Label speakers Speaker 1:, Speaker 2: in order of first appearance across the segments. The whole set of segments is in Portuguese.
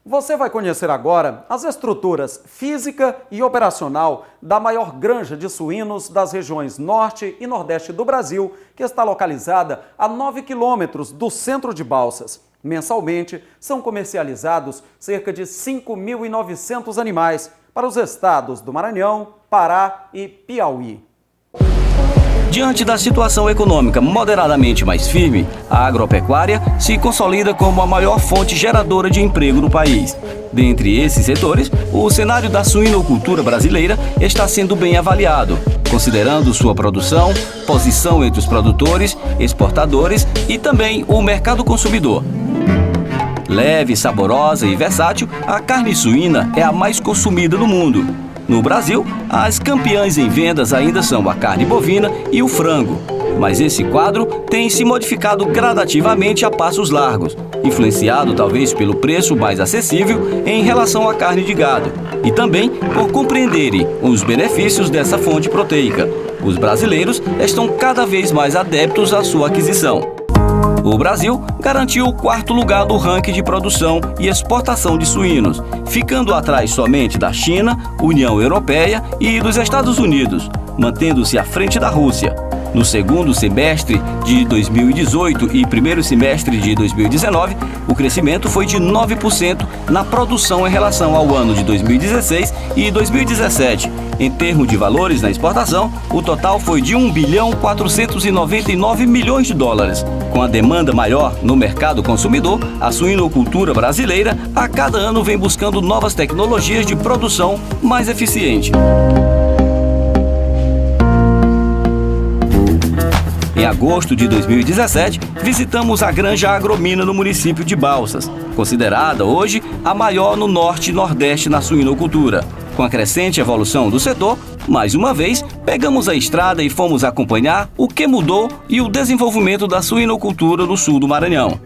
Speaker 1: Você vai conhecer agora as estruturas física e operacional da maior granja de suínos das regiões Norte e Nordeste do Brasil, que está localizada a 9 quilômetros do centro de Balsas. Mensalmente, são comercializados cerca de 5.900 animais para os estados do Maranhão, Pará e Piauí.
Speaker 2: Diante da situação econômica moderadamente mais firme, a agropecuária se consolida como a maior fonte geradora de emprego no país. Dentre esses setores, o cenário da suinocultura brasileira está sendo bem avaliado, considerando sua produção, posição entre os produtores, exportadores e também o mercado consumidor. Leve, saborosa e versátil, a carne suína é a mais consumida no mundo. No Brasil, as campeãs em vendas ainda são a carne bovina e o frango. Mas esse quadro tem se modificado gradativamente a passos largos, influenciado talvez pelo preço mais acessível em relação à carne de gado e também por compreenderem os benefícios dessa fonte proteica. Os brasileiros estão cada vez mais adeptos à sua aquisição. O Brasil garantiu o 4º lugar do ranking de produção e exportação de suínos, ficando atrás somente da China, União Europeia e dos Estados Unidos, mantendo-se à frente da Rússia. No segundo semestre de 2018 e primeiro semestre de 2019, o crescimento foi de 9% na produção em relação ao ano de 2016 e 2017. Em termos de valores na exportação, o total foi de 1.499 bilhões de dólares. Com a demanda maior no mercado consumidor, a suinocultura brasileira a cada ano vem buscando novas tecnologias de produção mais eficiente. Em agosto de 2017, visitamos a Granja Agromina no município de Balsas, considerada hoje a maior no Norte e Nordeste na suinocultura. Com a crescente evolução do setor, mais uma vez, pegamos a estrada e fomos acompanhar o que mudou e o desenvolvimento da suinocultura no sul do Maranhão.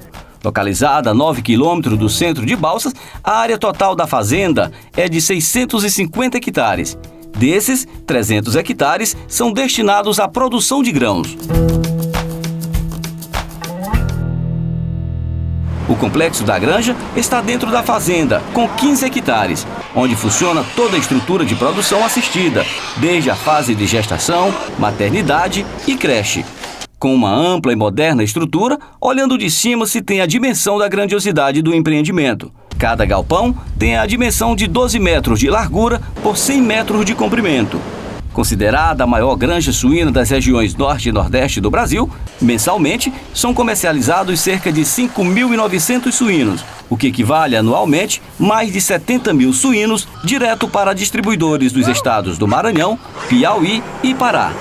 Speaker 2: Localizada a 9 quilômetros do centro de Balsas, a área total da fazenda é de 650 hectares. Desses, 300 hectares são destinados à produção de grãos. O complexo da granja está dentro da fazenda, com 15 hectares, onde funciona toda a estrutura de produção assistida, desde a fase de gestação, maternidade e creche. Com uma ampla e moderna estrutura, olhando de cima se tem a dimensão da grandiosidade do empreendimento. Cada galpão tem a dimensão de 12 metros de largura por 100 metros de comprimento. Considerada a maior granja suína das regiões Norte e Nordeste do Brasil, mensalmente são comercializados cerca de 5.900 suínos, o que equivale anualmente mais de 70 mil suínos direto para distribuidores dos estados do Maranhão, Piauí e Pará.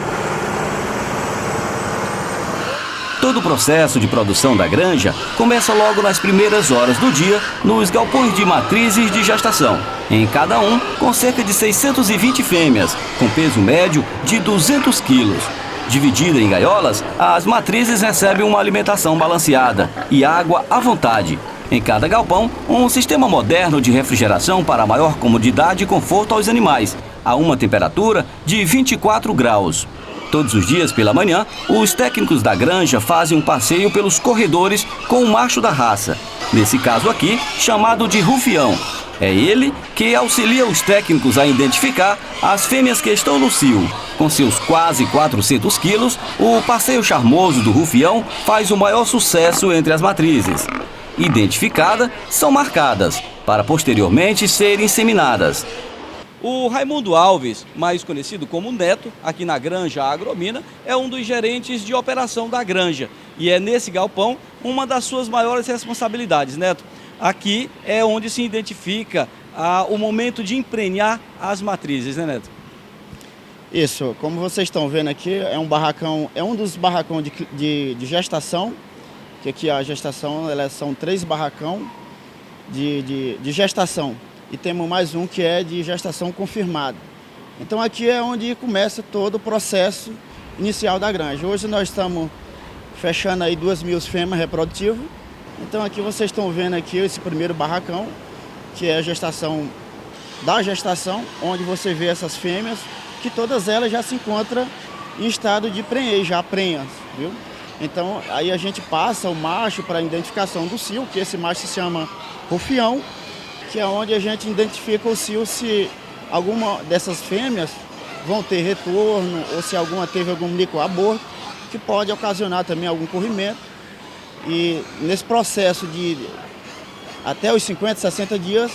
Speaker 2: Todo o processo de produção da granja começa logo nas primeiras horas do dia nos galpões de matrizes de gestação, em cada um com cerca de 620 fêmeas, com peso médio de 200 quilos. Dividida em gaiolas, as matrizes recebem uma alimentação balanceada e água à vontade. Em cada galpão, um sistema moderno de refrigeração para maior comodidade e conforto aos animais, a uma temperatura de 24 graus. Todos os dias pela manhã, os técnicos da granja fazem um passeio pelos corredores com o macho da raça, nesse caso aqui, chamado de rufião. É ele que auxilia os técnicos a identificar as fêmeas que estão no cio. Com seus quase 400 quilos, o passeio charmoso do rufião faz o maior sucesso entre as matrizes. Identificadas, são marcadas, para posteriormente serem inseminadas. O Raimundo Alves, mais conhecido como Neto, aqui na Granja Agromina, é um dos gerentes de operação da granja. E é nesse galpão uma das suas maiores responsabilidades, Neto. Aqui é onde se identifica o momento de emprenhar as matrizes, né, Neto?
Speaker 3: Isso, como vocês estão vendo aqui, é um barracão, é um dos barracões de gestação, que aqui a gestação, são 3 barracão de gestação. E temos mais um que é de gestação confirmada. Então aqui é onde começa todo o processo inicial da granja. Hoje nós estamos fechando aí 2.000 fêmeas reprodutivas. Então aqui vocês estão vendo aqui esse primeiro barracão, que é a gestação, onde você vê essas fêmeas, que todas elas já se encontram em estado de prenhez, já prenhas, viu? Então aí a gente passa o macho para a identificação do cio, que esse macho se chama rufião. que é onde a gente identifica o cio se alguma dessas fêmeas vão ter retorno ou se alguma teve algum microaborto, que pode ocasionar também algum corrimento. E nesse processo de até os 50, 60 dias,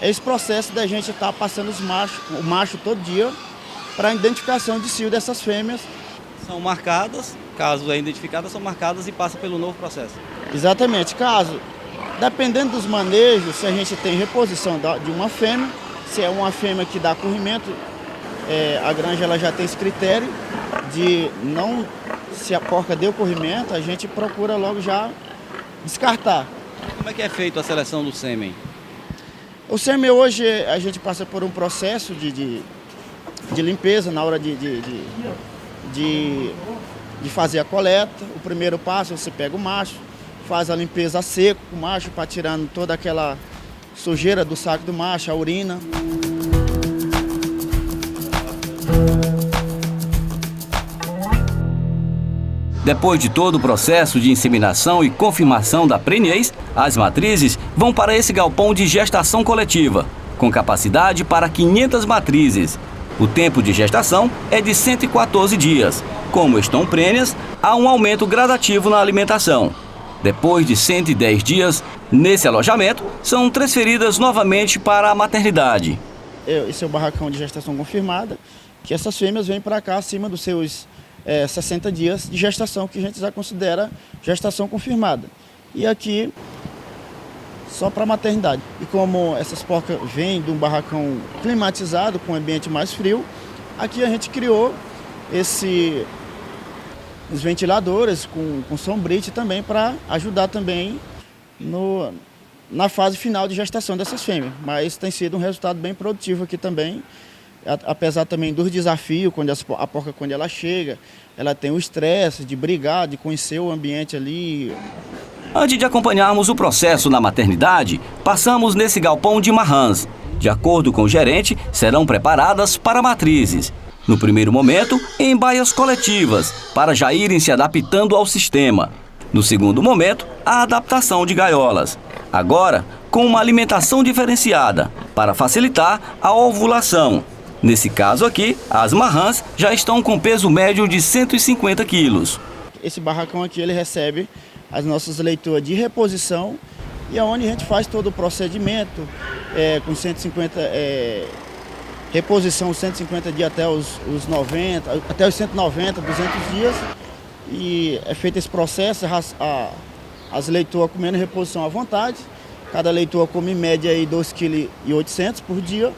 Speaker 3: é esse processo da gente estar passando o macho todo dia para a identificação de cio dessas fêmeas.
Speaker 2: São marcadas, caso é identificada, são marcadas e passa pelo novo processo.
Speaker 3: Exatamente, caso, dependendo dos manejos, se a gente tem reposição de uma fêmea, se é uma fêmea que dá corrimento, a granja ela já tem esse critério de não, se a porca deu corrimento, a gente procura logo já descartar.
Speaker 2: Como é que é feita a seleção do sêmen?
Speaker 3: O sêmen hoje a gente passa por um processo de limpeza na hora de fazer a coleta. O primeiro passo, você pega o macho, faz a limpeza a seco com o macho para tirando toda aquela sujeira do saco do macho, a urina.
Speaker 2: Depois de todo o processo de inseminação e confirmação da prenhez, as matrizes vão para esse galpão de gestação coletiva, com capacidade para 500 matrizes. O tempo de gestação é de 114 dias. Como estão prenhas, há um aumento gradativo na alimentação. Depois de 110 dias, nesse alojamento, são transferidas novamente para a maternidade.
Speaker 3: Esse é o barracão de gestação confirmada, que essas fêmeas vêm para cá acima dos seus 60 dias de gestação, que a gente já considera gestação confirmada. E aqui, só para maternidade. E como essas porcas vêm de um barracão climatizado, com um ambiente mais frio, aqui a gente criou os ventiladores com sombrite também para ajudar também na fase final de gestação dessas fêmeas. Mas tem sido um resultado bem produtivo aqui também, apesar também dos desafios, quando a porca, quando ela chega, ela tem o estresse de brigar, de conhecer o ambiente ali.
Speaker 2: Antes de acompanharmos o processo na maternidade, passamos nesse galpão de marrãs. De acordo com o gerente, serão preparadas para matrizes. No primeiro momento, em baias coletivas, para já irem se adaptando ao sistema. No segundo momento, a adaptação de gaiolas. Agora, com uma alimentação diferenciada, para facilitar a ovulação. Nesse caso aqui, as marrãs já estão com peso médio de 150 quilos.
Speaker 3: Esse barracão aqui, ele recebe as nossas leitoas de reposição e é onde a gente faz todo o procedimento com 150, reposição 150 dias até os 90, até os 190, 200 dias. E é feito esse processo, as leitoas comendo reposição à vontade. Cada leitoa come em média 2,8 kg por dia.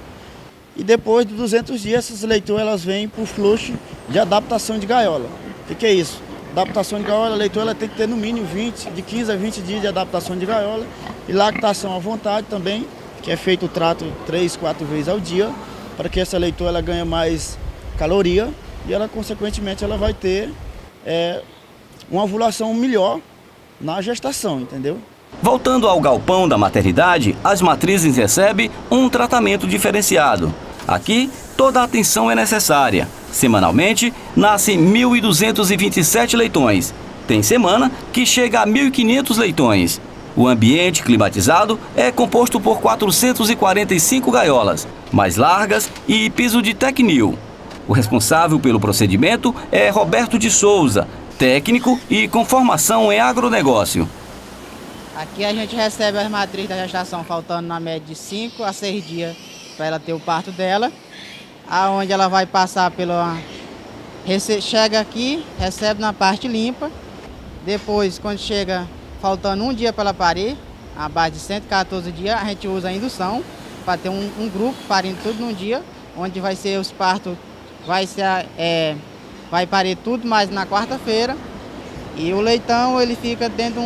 Speaker 3: E depois de 200 dias, essas leitoas elas vêm para o fluxo de adaptação de gaiola. O que é isso? Adaptação de gaiola, a leitoa ela tem que ter no mínimo de 15 a 20 dias de adaptação de gaiola. E lactação à vontade também, que é feito o trato 3, 4 vezes ao dia, para que essa leitoa ela ganhe mais caloria e ela, consequentemente, ela vai ter uma ovulação melhor na gestação, entendeu?
Speaker 2: Voltando ao galpão da maternidade, as matrizes recebem um tratamento diferenciado. Aqui, toda a atenção é necessária. Semanalmente, nascem 1.227 leitões. Tem semana que chega a 1.500 leitões. O ambiente climatizado é composto por 445 gaiolas, mais largas e piso de Tecnil. O responsável pelo procedimento é Roberto de Souza, técnico e com formação em agronegócio.
Speaker 4: Aqui a gente recebe as matrizes da gestação faltando na média de 5 a 6 dias para ela ter o parto dela, aonde ela vai passar chega aqui, recebe na parte limpa, depois quando chega faltando um dia para ela parir, a base de 114 dias, a gente usa a indução para ter um grupo parindo tudo num dia, onde vai ser os partos, vai parir tudo mais na quarta-feira. E o leitão ele fica dentro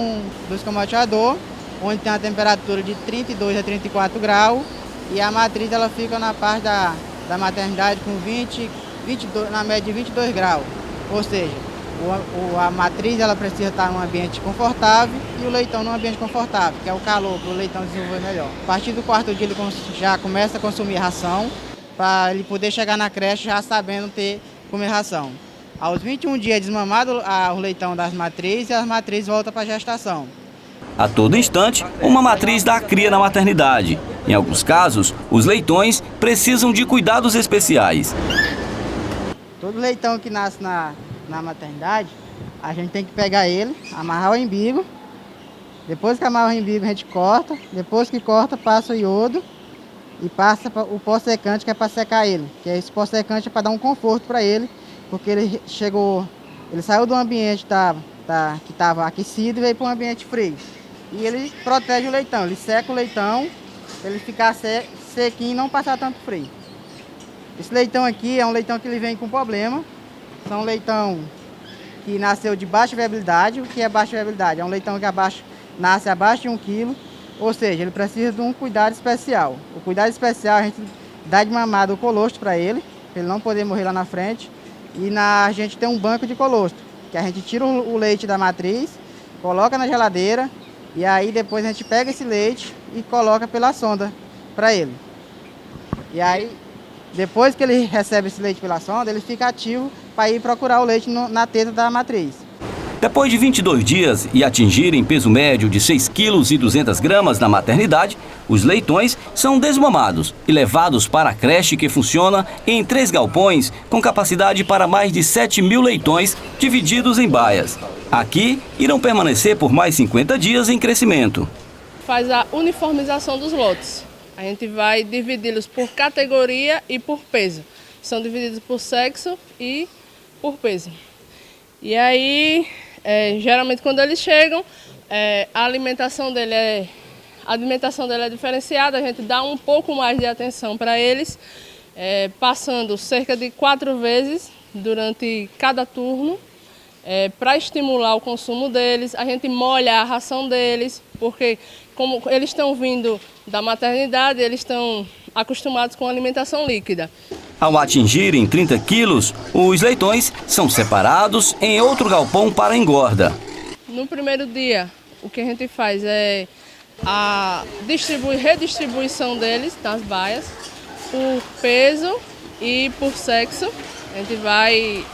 Speaker 4: do escamoteador, onde tem a temperatura de 32 a 34 graus. E a matriz ela fica na parte da maternidade com 22, na média de 22 graus. Ou seja, a matriz ela precisa estar num ambiente confortável e o leitão num ambiente confortável, que é o calor, para o leitão desenvolver melhor. A partir do quarto dia ele já começa a consumir ração, para ele poder chegar na creche já sabendo comer ração. Aos 21 dias desmamado o leitão das matrizes e as matrizes voltam para a gestação.
Speaker 2: A todo instante, uma matriz dá cria na maternidade. Em alguns casos, os leitões precisam de cuidados especiais.
Speaker 4: Todo leitão que nasce na maternidade, a gente tem que pegar ele, amarrar o embigo. Depois que amarra o embigo, a gente corta. Depois que corta, passa o iodo e passa o pó secante, que é para secar ele. Que esse pó secante é para dar um conforto para ele, porque ele saiu do ambiente que estava aquecido e veio para um ambiente frio. E ele protege o leitão, ele seca o leitão, para ele ficar sequinho e não passar tanto frio. Esse leitão aqui é um leitão que ele vem com problema. São um leitão que nasceu de baixa viabilidade. O que é baixa viabilidade? É um leitão que nasce abaixo de 1 quilo, ou seja, ele precisa de um cuidado especial. O cuidado especial, a gente dá de mamada o colostro para ele não poder morrer lá na frente. E a gente tem um banco de colostro, que a gente tira o leite da matriz, coloca na geladeira, e aí depois a gente pega esse leite e coloca pela sonda para ele. E aí, depois que ele recebe esse leite pela sonda, ele fica ativo para ir procurar o leite na teta da matriz.
Speaker 2: Depois de 22 dias e atingirem peso médio de 6,2 kg na maternidade, os leitões são desmamados e levados para a creche, que funciona em 3 galpões com capacidade para mais de 7.000 leitões divididos em baias. Aqui irão permanecer por mais 50 dias em crescimento.
Speaker 5: Faz a uniformização dos lotes. A gente vai dividi-los por categoria e por peso. São divididos por sexo e por peso. E aí, geralmente quando eles chegam, a alimentação dele é diferenciada, a gente dá um pouco mais de atenção para eles, passando cerca de 4 vezes durante cada turno, para estimular o consumo deles. A gente molha a ração deles, porque como eles estão vindo da maternidade, eles estão acostumados com alimentação líquida.
Speaker 2: Ao atingirem 30 quilos, os leitões são separados em outro galpão para engorda.
Speaker 5: No primeiro dia, o que a gente faz é a redistribuição deles nas baias por peso e por sexo. A gente vai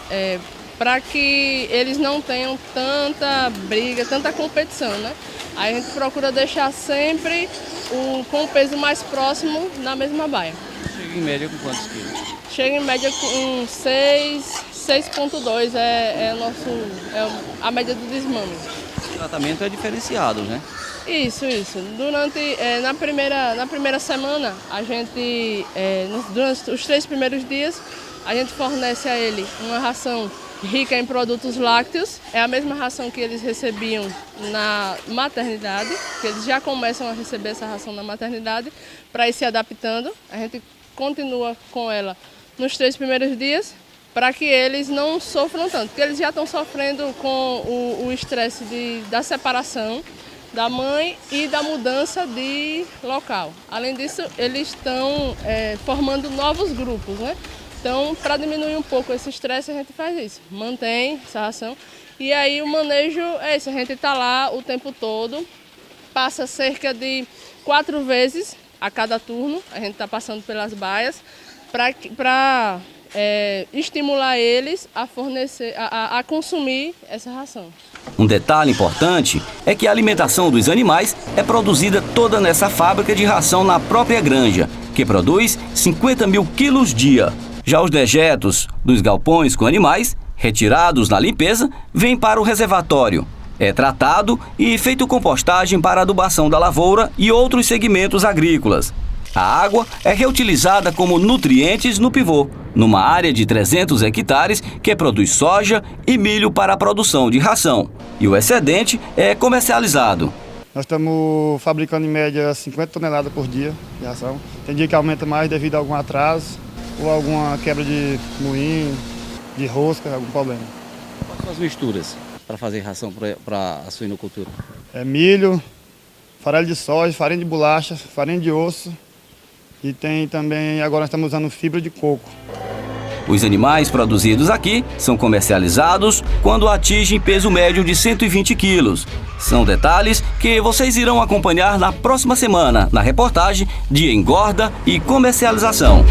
Speaker 5: para que eles não tenham tanta briga, tanta competição, né? Aí a gente procura deixar sempre com o peso mais próximo na mesma baia.
Speaker 2: Chega em média com quantos quilos?
Speaker 5: Chega em média com 6,2 é a média do desmame.
Speaker 2: O tratamento é diferenciado, né?
Speaker 5: Isso. Na primeira semana, a gente, durante os 3 primeiros dias, a gente fornece a ele uma ração rica em produtos lácteos. É a mesma ração que eles recebiam na maternidade, que eles já começam a receber essa ração na maternidade, para ir se adaptando. A gente continua com ela nos 3 primeiros dias, para que eles não sofram tanto, porque eles já estão sofrendo com o estresse da separação da mãe e da mudança de local. Além disso, eles estão formando novos grupos, né? Então, para diminuir um pouco esse estresse, a gente faz isso, mantém essa ração. E aí o manejo é esse, a gente está lá o tempo todo, passa cerca de 4 vezes a cada turno, a gente está passando pelas baias, para estimular eles a fornecer, a consumir essa ração.
Speaker 2: Um detalhe importante é que a alimentação dos animais é produzida toda nessa fábrica de ração na própria granja, que produz 50.000 quilos dia. Já os dejetos dos galpões com animais, retirados na limpeza, vêm para o reservatório. É tratado e feito compostagem para adubação da lavoura e outros segmentos agrícolas. A água é reutilizada como nutrientes no pivô, numa área de 300 hectares que produz soja e milho para a produção de ração. E o excedente é comercializado.
Speaker 6: Nós estamos fabricando em média 50 toneladas por dia de ração. Tem dia que aumenta mais devido a algum atraso ou alguma quebra de moinho, de rosca, algum problema.
Speaker 7: Quais são as misturas para fazer ração para a suinocultura?
Speaker 6: Milho, farelo de soja, farinha de bolacha, farinha de osso e tem também, agora nós estamos usando fibra de coco.
Speaker 2: Os animais produzidos aqui são comercializados quando atingem peso médio de 120 quilos. São detalhes que vocês irão acompanhar na próxima semana, na reportagem de Engorda e Comercialização.